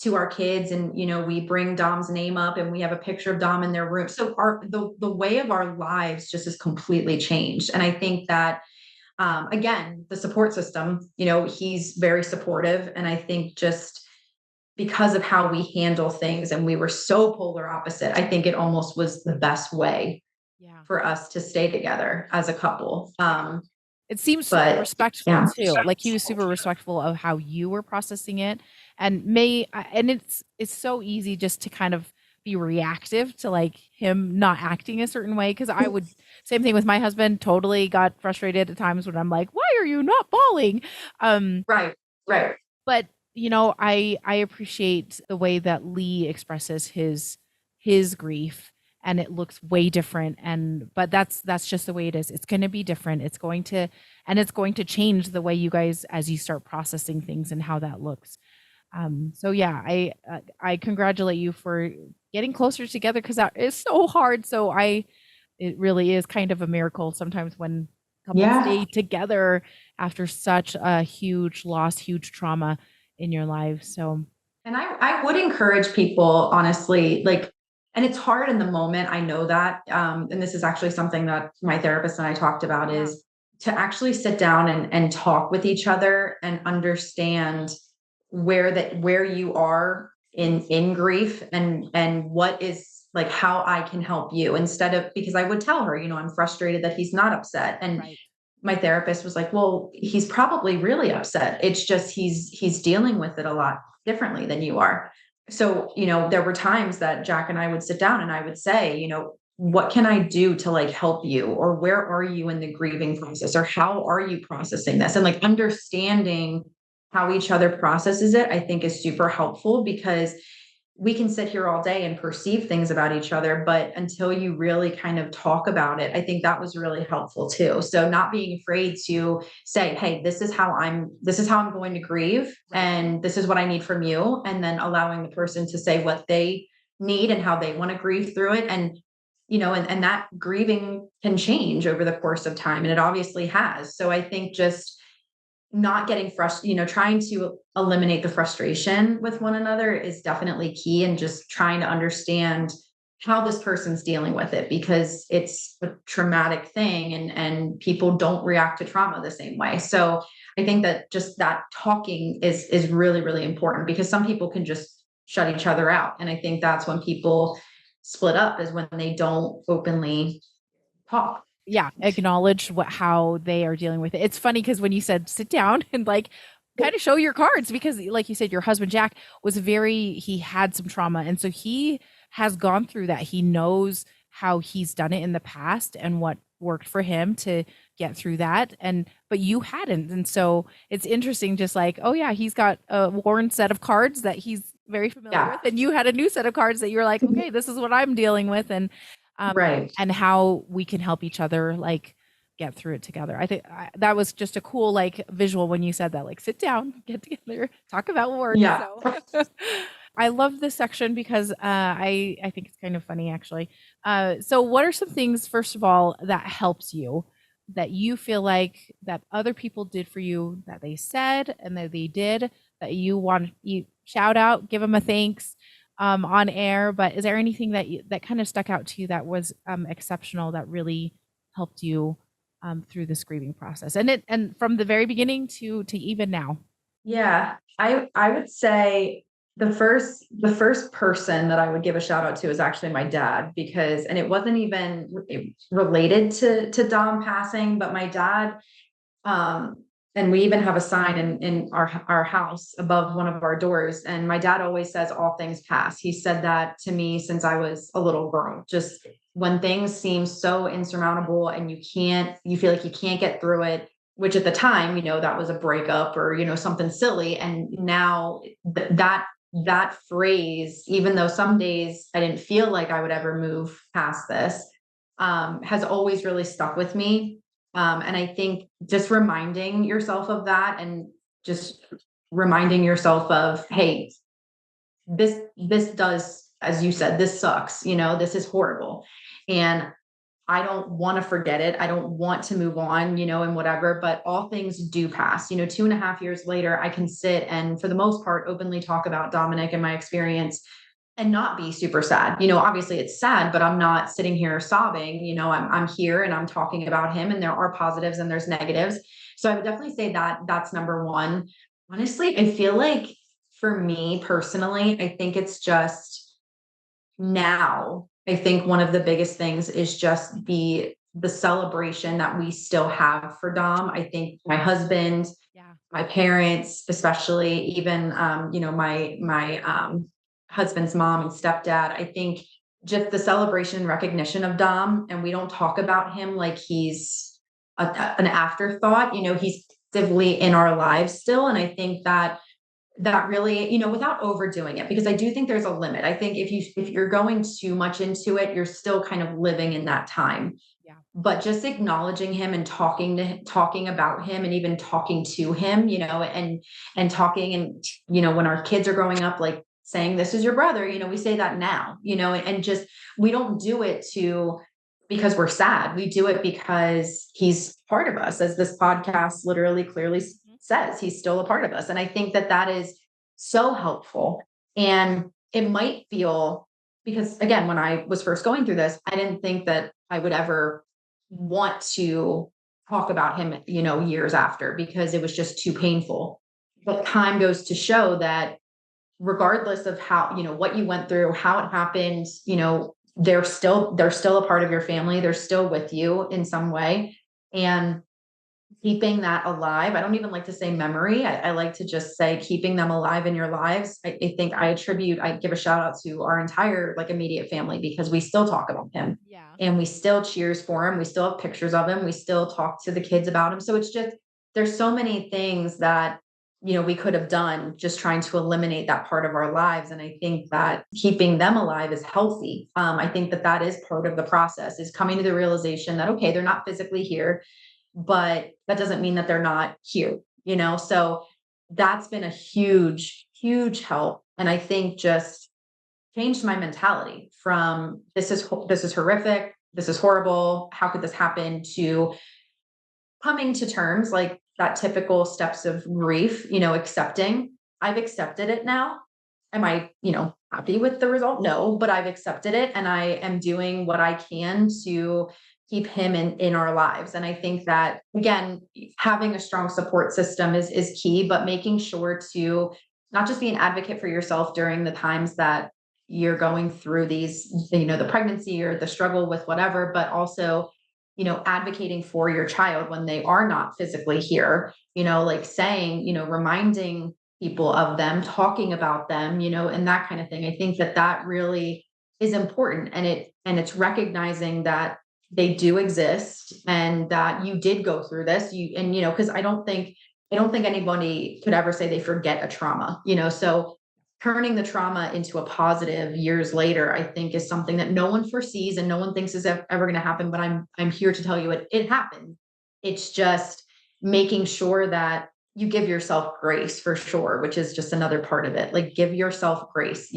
B: to our kids, and, we bring Dom's name up, and we have a picture of Dom in their room. So the way of our lives just is completely changed. And I think that, again, the support system, he's very supportive. And I think just because of how we handle things, and we were so polar opposite, I think it almost was the best way
A: Yeah.
B: for us to stay together as a couple.
A: It seems super
B: But
A: respectful
B: yeah,
A: too. Like he was super respectful of how you were processing it, and it's so easy just to kind of be reactive to like him not acting a certain way. Because I would same thing with my husband. Totally got frustrated at times when I'm like, "Why are you not bawling?" Um,
B: right, right.
A: but I appreciate the way that Lee expresses his grief, and it looks way different. And but that's just the way it is. It's going to be different. It's going to change the way you guys, as you start processing things and how that looks. So yeah, I congratulate you for getting closer together, because that is so hard. So I it really is kind of a miracle sometimes when couples
B: Yeah.
A: stay together after such a huge loss, huge trauma in your life. So
B: And I would encourage people, honestly, like, and it's hard in the moment. I know that. And this is actually something that my therapist and I talked about,
A: yeah,
B: is to actually sit down and talk with each other and understand where you are in grief, and what is, like, how I can help you, instead of, because I would tell her, I'm frustrated that he's not upset. And
A: right.
B: my therapist was like, well, he's probably really upset. It's just he's dealing with it a lot differently than you are. So, there were times that Jack and I would sit down, and I would say, what can I do to, like, help you? Or where are you in the grieving process? Or how are you processing this? And, like, understanding how each other processes it, I think, is super helpful, because we can sit here all day and perceive things about each other, but until you really kind of talk about it, I think that was really helpful too. So not being afraid to say, hey, this is how I'm going to grieve,
A: Right.
B: and this is what I need from you. And then allowing the person to say what they need and how they want to grieve through it. And, and that grieving can change over the course of time. And it obviously has. So I think just not getting frustrated, trying to eliminate the frustration with one another is definitely key, and just trying to understand how this person's dealing with it, because it's a traumatic thing, and people don't react to trauma the same way. So I think that just that talking is really, really important, because some people can just shut each other out. And I think that's when people split up, is when they don't openly talk.
A: Yeah, acknowledge how they are dealing with it. It's funny because when you said sit down and like kind of show your cards, because like you said, your husband Jack was he had some trauma, and so he has gone through that. He knows how he's done it in the past and what worked for him to get through that, and but you hadn't. And so it's interesting, just like, oh yeah, he's got a worn set of cards that he's very familiar
B: Yeah.
A: with, and you had a new set of cards that you're like, okay, this is what I'm dealing with.
B: Right.
A: And how we can help each other like get through it together. I think that was just a cool like visual when you said that, like sit down, get together, talk about work.
B: Yeah.
A: So I love this section because I think it's kind of funny actually. So what are some things, first of all, that helps you, that you feel like that other people did for you, that they said and that they did, that you shout out, give them a thanks on air? But is there anything that kind of stuck out to you that was exceptional, that really helped you through this grieving process, and from the very beginning to even now?
B: Yeah, I would say the first person that I would give a shout out to is actually my dad, because, and it wasn't even related to Dom passing, but my dad, um and we even have a sign in our house above one of our doors, and my dad always says all things pass. He said that to me since I was a little girl. Just when things seem so insurmountable, and you feel like you can't get through it, which at the time, that was a breakup, or, something silly. And now that phrase, even though some days I didn't feel like I would ever move past this, has always really stuck with me. And I think just reminding yourself of that, and just reminding yourself of, hey, this does, as you said, this sucks, this is horrible. And I don't want to forget it. I don't want to move on, and whatever, but all things do pass. 2.5 years later, I can sit and for the most part openly talk about Dominic and my experience and not be super sad. Obviously it's sad, but I'm not sitting here sobbing. I'm here and I'm talking about him, and there are positives and there's negatives. So I would definitely say that that's number one. Honestly, I feel like for me personally, I think it's just now, I think one of the biggest things is just the celebration that we still have for Dom. I think my husband,
A: Yeah.
B: my parents, especially even my husband's mom and stepdad, I think just the celebration and recognition of Dom, and we don't talk about him like he's an afterthought. He's actively in our lives still, and I think that really, without overdoing it, because I do think there's a limit. I think if you're going too much into it, you're still kind of living in that time.
A: Yeah.
B: But just acknowledging him and talking about him and even talking to him, and talking, and when our kids are growing up, like saying this is your brother, we say that now, and just we don't do it because we're sad. We do it because he's part of us, as this podcast literally clearly
A: Mhm.
B: says. He's still a part of us, and I think that that is so helpful. And it might feel, because again, when I was first going through this, I didn't think that I would ever want to talk about him, years after, because it was just too painful. But time goes to show that regardless of how, what you went through, how it happened, they're still a part of your family. They're still with you in some way. And keeping that alive. I don't even like to say memory. I like to just say keeping them alive in your lives. I think I give a shout out to our entire like immediate family, because we still talk about him
A: Yeah.
B: and we still cheers for him. We still have pictures of him. We still talk to the kids about him. So it's just, there's so many things that, we could have done just trying to eliminate that part of our lives. And I think that keeping them alive is healthy. I think that that is part of the process, is coming to the realization that, okay, they're not physically here, but that doesn't mean that they're not here, So that's been a huge, huge help. And I think just changed my mentality from this is horrific, this is horrible, how could this happen, to coming to terms, like that typical steps of grief, accepting. I've accepted it now. Am I, happy with the result? No, but I've accepted it, and I am doing what I can to keep him in our lives. And I think that again, having a strong support system is key, but making sure to not just be an advocate for yourself during the times that you're going through these, the pregnancy or the struggle with whatever, but also advocating for your child when they are not physically here, like saying, reminding people of them, talking about them, and that kind of thing. I think that that really is important. And it's recognizing that they do exist and that you did go through this. Because I don't think anybody could ever say they forget a trauma, so turning the trauma into a positive years later, I think is something that no one foresees and no one thinks is ever going to happen. But I'm here to tell you it happened. It's just making sure that you give yourself grace, for sure, which is just another part of it. Like, give yourself grace.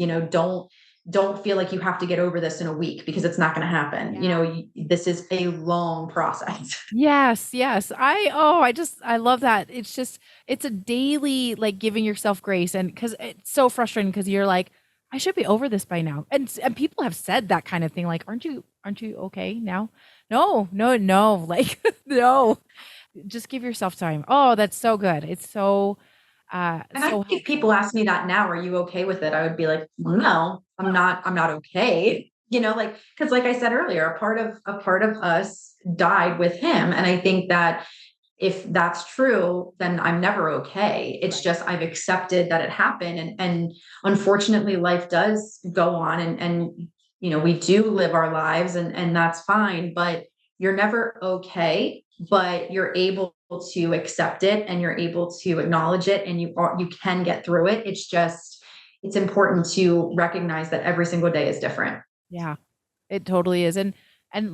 B: Don't feel like you have to get over this in a week, because it's not going to happen.
A: Yeah.
B: This is a long process.
A: Yes, yes. I love that. It's just it's a daily like giving yourself grace, and cuz it's so frustrating cuz you're like I should be over this by now. And people have said that kind of thing like aren't you okay now? No, no, no. Like no. Just give yourself time. Oh, that's so good. It's so
B: And I
A: so
B: think
A: helpful.
B: people ask me that now, are you okay with it? I would be like, "Well, no, I'm not okay." Like, because like I said earlier, a part of us died with him. And I think that if that's true, then I'm never okay. It's
A: Right.
B: just I've accepted that it happened. And unfortunately life does go on, and we do live our lives, and that's fine, but you're never okay, but you're able to accept it and you're able to acknowledge it, and you can get through it. It's important to recognize that every single day is different.
A: Yeah. It totally is. And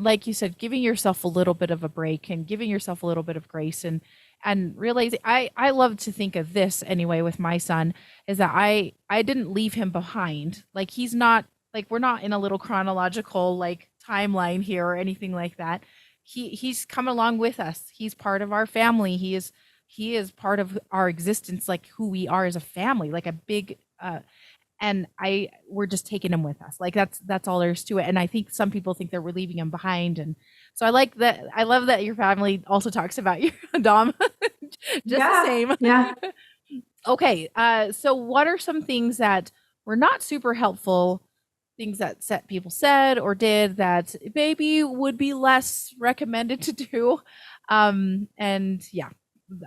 A: like you said, giving yourself a little bit of a break and giving yourself a little bit of grace and realizing I love to think of this anyway with my son is that I didn't leave him behind. Like he's not like we're not in a little chronological like timeline here or anything like that. He's come along with us. He's part of our family. He is part of our existence, like who we are as a family, like a big and we're just taking him with us. Like that's all there is to it. And I think some people think that we're leaving him behind. And so I like that. I love that your family also talks about you, Dom, just the
B: Yeah.
A: same.
B: Yeah.
A: Okay. So what are some things that were not super helpful, things that set people said or did that maybe would be less recommended to do? And yeah,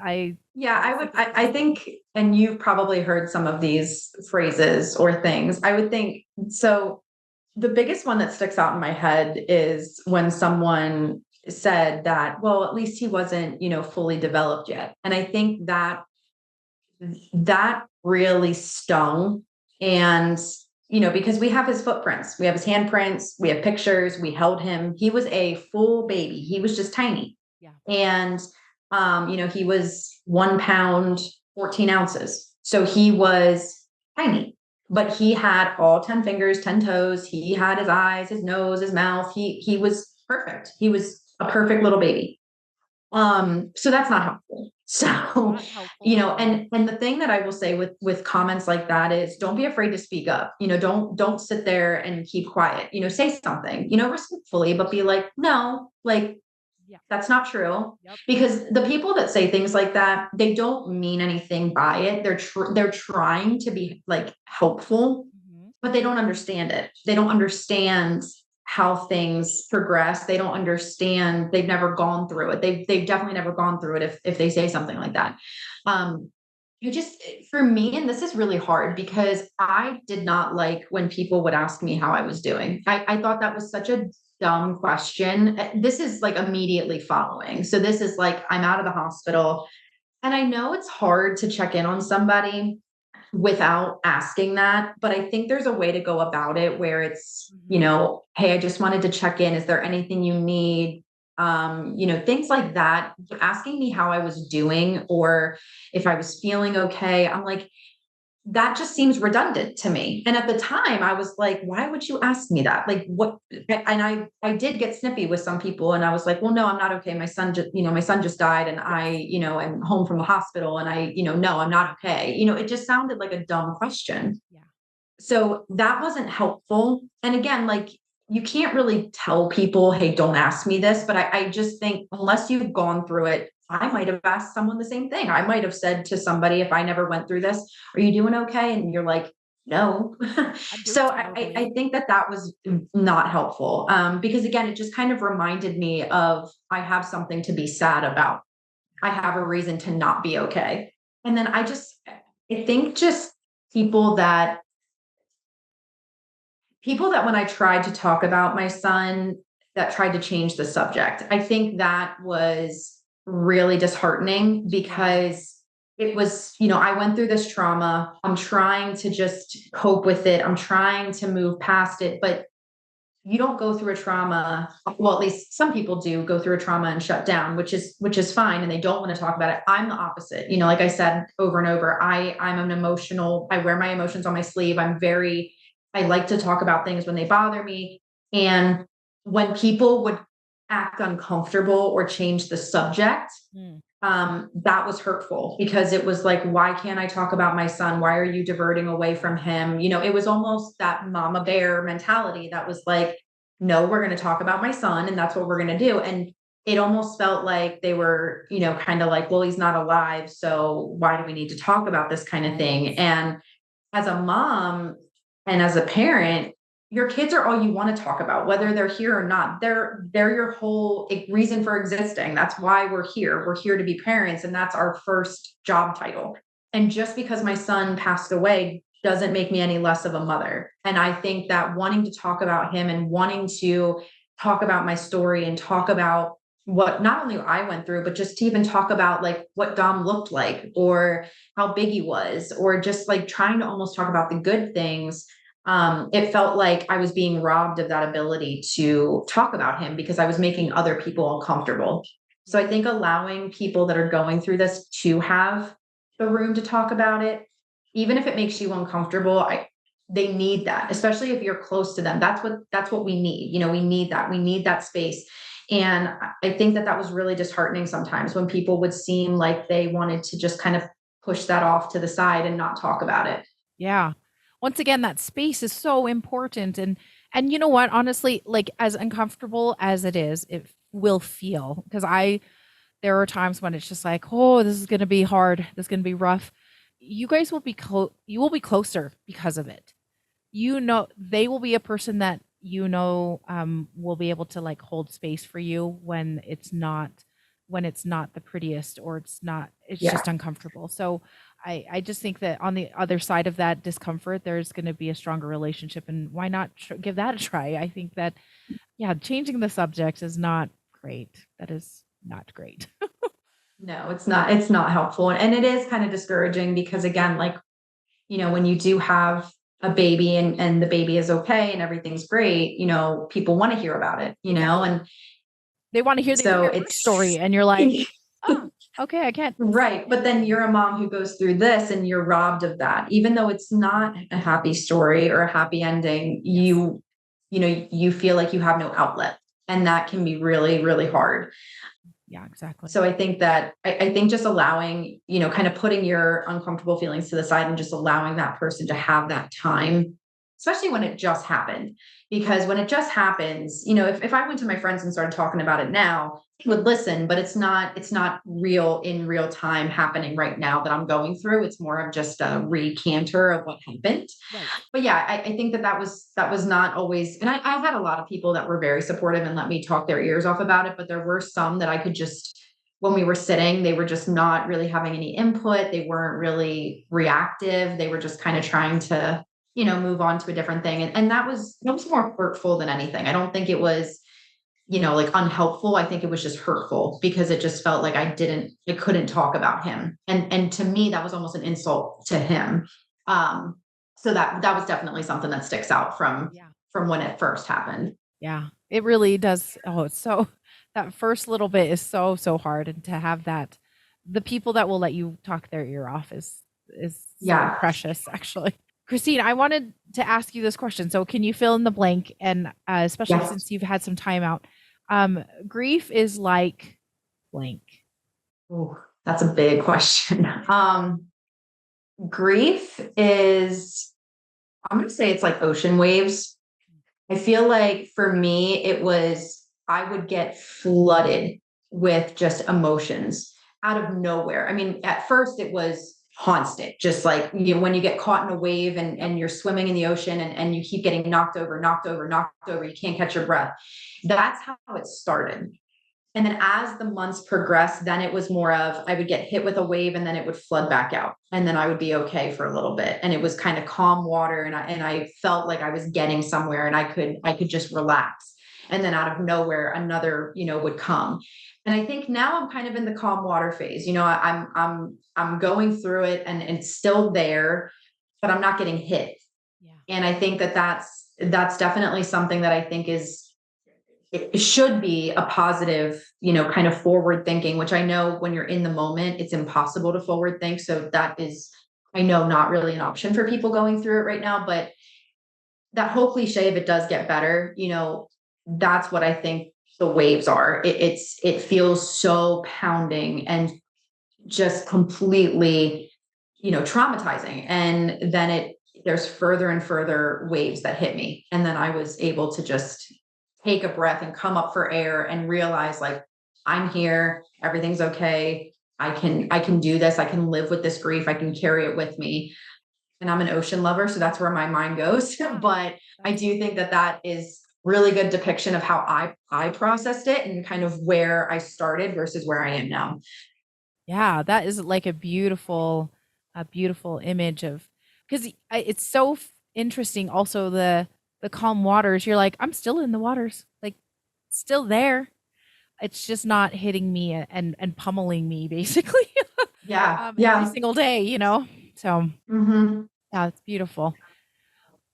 A: I
B: Yeah,
A: I
B: I
A: just
B: would,
A: think it's
B: I think, and you've probably heard some of these phrases or things. I would think, so the biggest one that sticks out in my head is when someone said that, well, at least he wasn't, fully developed yet. And I think that really stung. And, because we have his footprints, we have his handprints, we have pictures, we held him. He was a full baby. He was just tiny.
A: yeah.
B: And, he was 1 pound, 14 ounces. So he was tiny, but he had all 10 fingers, 10 toes. He had his eyes, his nose, his mouth. He was perfect. He was a perfect little baby. So that's not helpful. So,
A: Not helpful at all.
B: and the thing that I will say with comments like that is don't be afraid to speak up. Don't sit there and keep quiet. Say something, respectfully, but be like, no, like
A: Yeah.
B: that's not true.
A: Yep.
B: Because the people that say things like that, they don't mean anything by it. They're trying to be like helpful,
A: Mhm.
B: but they don't understand it. They don't understand how things progress. They don't understand. They've never gone through it. They've definitely never gone through it if they say something like that. Um, you just for me, and this is really hard because I did not like when people would ask me how I was doing. I thought that was such a dumb question. This is like immediately following. So this is like I'm out of the hospital. And I know it's hard to check in on somebody without asking that, but I think there's a way to go about it where it's,
A: Mhm.
B: hey, I just wanted to check in. Is there anything you need? Things like that. Asking me how I was doing or if I was feeling okay. I'm like, that just seems redundant to me. And at the time I was like, why would you ask me that? Like what? And I did get snippy with some people and I was like, well, no, I'm not okay. My son just died and
A: Yes.
B: am home from the hospital and no, I'm not okay. It just sounded like a dumb question.
A: Yeah.
B: So that wasn't helpful. And again, like you can't really tell people, hey, don't ask me this. But I just think unless you've gone through it, I might have asked someone the same thing. I might have said to somebody, if I never went through this, are you doing okay? And you're like, no.
A: I'm doing
B: So I
A: terribly.
B: think that was not helpful because again, it just kind of reminded me of I have something to be sad about. I have a reason to not be okay. And then I think just people that people that when I tried to talk about my son that tried to change the subject. I think that was really disheartening
A: Yeah.
B: because it was, I went through this trauma. I'm trying to just cope with it. I'm trying to move past it, but you don't go through a trauma. Well, at least some people do go through a trauma and shut down, which is fine. And they don't want to talk about it. I'm the opposite. Like I said over and over, I'm an emotional, I wear my emotions on my sleeve. I like to talk about things when they bother me. And when people would act uncomfortable or change the subject,
A: Mm.
B: that was hurtful because it was like, why can't I talk about my son? Why are you diverting away from him? It was almost that mama bear mentality that was like, no, we're going to talk about my son and that's what we're going to do. And it almost felt like they were, kind of like, well, he's not alive. So why do we need to talk about this kind of
A: Right.
B: thing? And as a mom and as a parent, your kids are all you want to talk about, whether they're here or not. They're your whole reason for existing. That's why we're here. We're here to be parents, and that's our first job title. And just because my son passed away doesn't make me any less of a mother. And I think that wanting to talk about him and wanting to talk about my story and talk about what not only I went through, but just to even talk about like what Dom looked like or how big he was, or just like trying to almost talk about the good things. It felt like I was being robbed of that ability to talk about him because I was making other people uncomfortable. So I think allowing people that are going through this to have the room to talk about it, even if it makes you uncomfortable, they need that, especially if you're close to them. That's what we need. We need that. We need that space. And I think that was really disheartening sometimes when people would seem like they wanted to just kind of push that off to the side and not talk about it.
A: Yeah. Once again, that space is so important. And you know what? Honestly, like as uncomfortable as it is, it will feel because there are times when it's just like, oh, this is gonna be hard. This is gonna be rough. You guys will be you will be closer because of it. They will be a person that will be able to like hold space for you when it's not the prettiest or it's
B: Yeah.
A: just uncomfortable. So I just think that on the other side of that discomfort there's going to be a stronger relationship, and why not give that a try. I think that, yeah, changing the subject is not great. That is not great.
B: No, it's not helpful. And it is kind of discouraging because again, like, when you do have a baby and the baby is okay and everything's great, people want to hear about it,
A: Exactly.
B: and
A: They want to hear the
B: so
A: entire birth story and you're like, oh, okay, I can't.
B: right. But then you're a mom who goes through this and you're robbed of that, even though it's not a happy story or a happy ending.
A: Yes.
B: You feel like you have no outlet, and that can be really, really hard.
A: Yeah, exactly.
B: So I think that I think just allowing, kind of putting your uncomfortable feelings to the side and just allowing that person to have that time, especially when it just happened. Because when it just happens, if I went to my friends and started talking about it now, they would listen, but it's not real in real time happening right now that I'm going through. It's more of just a recanter of what happened.
A: Right.
B: But yeah, I think that was not always, and I had a lot of people that were very supportive and let me talk their ears off about it, but there were some that I could just, when we were sitting, they were just not really having any input. They weren't really reactive. They were just kind of trying to, move on to a different thing. And that was more hurtful than anything. I don't think it was, like unhelpful. I think it was just hurtful because it just felt like I couldn't talk about him. And to me, that was almost an insult to him. Um, so that was definitely something that sticks out from
A: Yeah.
B: from when it first happened.
A: Yeah, it really does. Oh, it's so that first little bit is so, so hard. And to have that, the people that will let you talk their ear off is so
B: Yeah.
A: precious, actually. Christine, I wanted to ask you this question. So, can you fill in the blank? And especially
B: Yes.
A: since you've had some time out, grief is like blank.
B: Ooh, that's a big question. Grief is, I'm going to say it's like ocean waves. I feel like for me, I would get flooded with just emotions out of nowhere. I mean, at first it was constant, just like when you get caught in a wave and you're swimming in the ocean and you keep getting knocked over, knocked over, knocked over, you can't catch your breath. That's how it started. And then as the months progressed, then it was more of I would get hit with a wave and then it would flood back out. And then I would be okay for a little bit. And it was kind of calm water. And I felt like I was getting somewhere and I could just relax. And then out of nowhere, another, would come. And I think now I'm kind of in the calm water phase. I'm going through it and it's still there, but I'm not getting hit.
A: Yeah.
B: And I think that's definitely something that I think it should be a positive, kind of forward thinking, which I know when you're in the moment, it's impossible to forward think. So that is, I know, not really an option for people going through it right now. But that whole cliche, if it does get better, that's what I think the waves are. It feels so pounding and just completely, traumatizing. And then there's further and further waves that hit me. And then I was able to just take a breath and come up for air and realize like, I'm here, everything's okay. I can do this. I can live with this grief. I can carry it with me. And I'm an ocean lover, so that's where my mind goes.
A: Yeah.
B: But I do think that is really good depiction of how I processed it and kind of where I started versus where I am now.
A: Yeah, that is like a beautiful image of because it's so interesting. Also, the calm waters. You're like, I'm still in the waters, like still there. It's just not hitting me and pummeling me basically
B: Yeah.
A: every
B: Yeah.
A: single day. So
B: Hmm.
A: yeah, it's beautiful.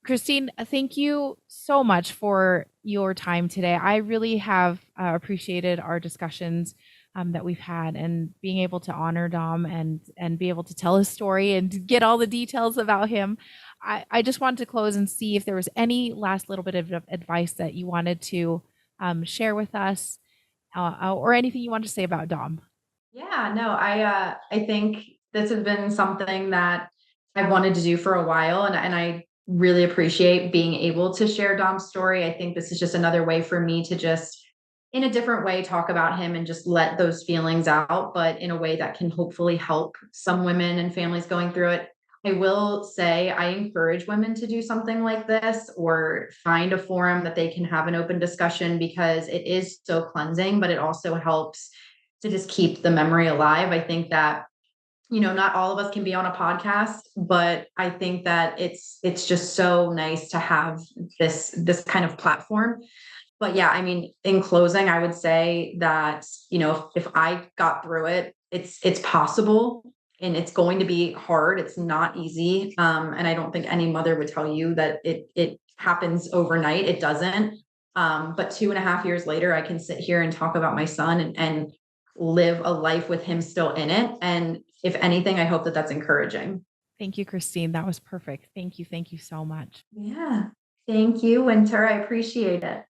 A: Christine, thank you so much for your time today. I really have appreciated our discussions. that we've had, and being able to honor Dom and be able to tell his story and get all the details about him. I just wanted to close and see if there was any last little bit of advice that you wanted to share with us, or anything you want to say about Dom.
B: Yeah, no, I think this has been something that I've wanted to do for a while, and I really appreciate being able to share Dom's story. I think this is just another way for me to just in a different way talk about him and just let those feelings out, but in a way that can hopefully help some women and families going through it. I will say I encourage women to do something like this or find a forum that they can have an open discussion, because it is so cleansing, but it also helps to just keep the memory alive. I think that, not all of us can be on a podcast, but I think that it's just so nice to have this kind of platform. But yeah, I mean, in closing, I would say that, if I got through it, it's possible, and it's going to be hard. It's not easy. And I don't think any mother would tell you that it happens overnight. It doesn't. But 2.5 years later, I can sit here and talk about my son and live a life with him still in it. And if anything, I hope that that's encouraging.
A: Thank you, Christine. That was perfect. Thank you. Thank you so much.
B: Yeah. Thank you, Winter. I appreciate it.